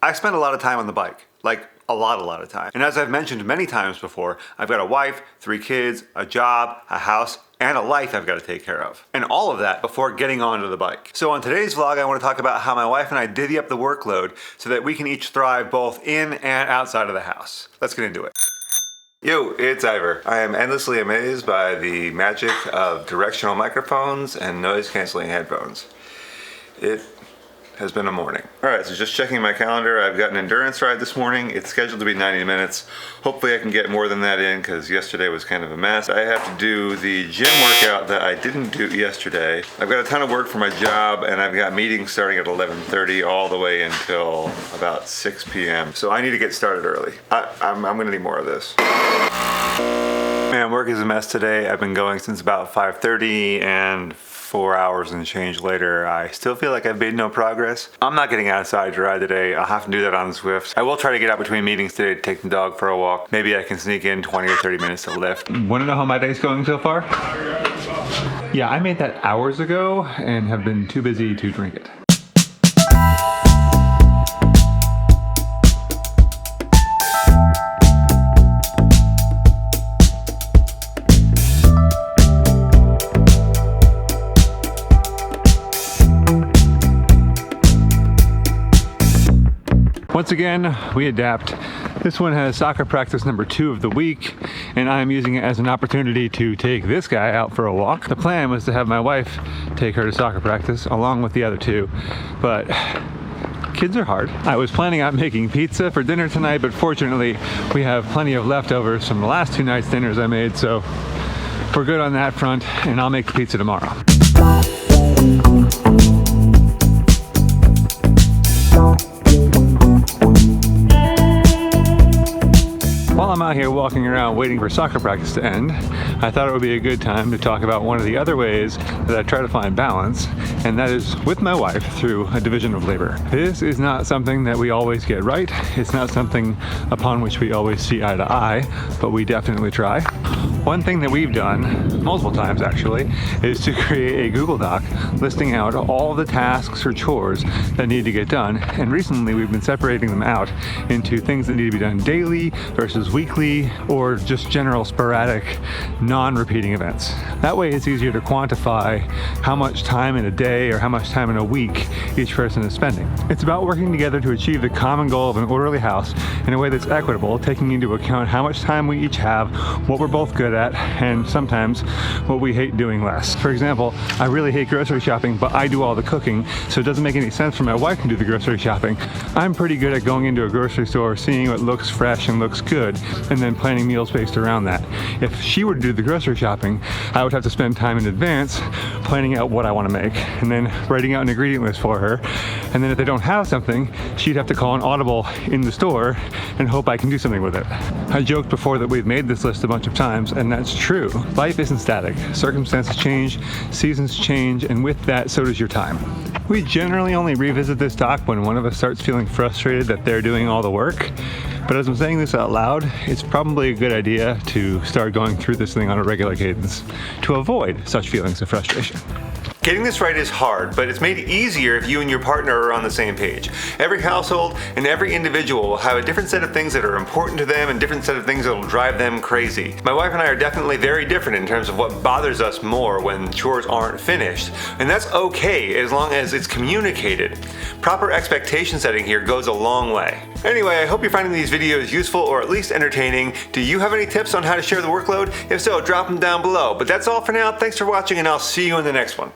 I spend a lot of time on the bike, like a lot of time. And as I've mentioned many times before, I've got a wife, 3 kids, a job, a house, and a life I've got to take care of. And all of that before getting onto the bike. So on today's vlog, I want to talk about how my wife and I divvy up the workload so that we can each thrive both in and outside of the house. Let's get into it. Yo, it's Ivor. I am endlessly amazed by the magic of directional microphones and noise canceling headphones. It has been a morning. All right, so just checking my calendar. I've got an endurance ride this morning. It's scheduled to be 90 minutes. Hopefully I can get more than that in because yesterday was kind of a mess. I have to do the gym workout that I didn't do yesterday. I've got a ton of work for my job and I've got meetings starting at 11:30 all the way until about 6 p.m. So I need to get started early. I'm gonna need more of this. Man, work is a mess today. I've been going since about 5:30 and 4 hours and change later, I still feel like I've made no progress. I'm not getting outside to ride today. I'll have to do that on Zwift. I will try to get out between meetings today to take the dog for a walk. Maybe I can sneak in 20 or 30 minutes to lift. Want to know how my day's going so far? Yeah, I made that hours ago and have been too busy to drink it. Once again, we adapt. This one has soccer practice number 2 of the week, and I'm using it as an opportunity to take this guy out for a walk. The plan was to have my wife take her to soccer practice along with the other 2, but kids are hard. I was planning on making pizza for dinner tonight, but fortunately we have plenty of leftovers from the last 2 nights' dinners I made, so we're good on that front, and I'll make the pizza tomorrow. While I'm out here walking around waiting for soccer practice to end, I thought it would be a good time to talk about one of the other ways that I try to find balance, and that is with my wife through a division of labor. This is not something that we always get right. It's not something upon which we always see eye to eye, but we definitely try. One thing that we've done, multiple times actually, is to create a Google Doc listing out all the tasks or chores that need to get done, and recently we've been separating them out into things that need to be done daily versus weekly, or just general sporadic non-repeating events. That way it's easier to quantify how much time in a day or how much time in a week each person is spending. It's about working together to achieve the common goal of an orderly house in a way that's equitable, taking into account how much time we each have, what we're both good at, and sometimes what we hate doing less. For example, I really hate grocery shopping, but I do all the cooking, so it doesn't make any sense for my wife to do the grocery shopping. I'm pretty good at going into a grocery store, seeing what looks fresh and looks good, and then planning meals based around that. If she were to do the grocery shopping, I would have to spend time in advance planning out what I want to make, and then writing out an ingredient list for her. And then if they don't have something, she'd have to call an audible in the store and hope I can do something with it. I joked before that we've made this list a bunch of times, and that's true. Life isn't static. Circumstances change, seasons change, and with that, so does your time. We generally only revisit this doc when one of us starts feeling frustrated that they're doing all the work. But as I'm saying this out loud, it's probably a good idea to start going through this thing on a regular cadence to avoid such feelings of frustration. Getting this right is hard, but it's made easier if you and your partner are on the same page. Every household and every individual will have a different set of things that are important to them and different set of things that will drive them crazy. My wife and I are definitely very different in terms of what bothers us more when chores aren't finished, and that's okay as long as it's communicated. Proper expectation setting here goes a long way. Anyway, I hope you're finding these videos useful or at least entertaining. Do you have any tips on how to share the workload? If so, drop them down below. But that's all for now. Thanks for watching, and I'll see you in the next one.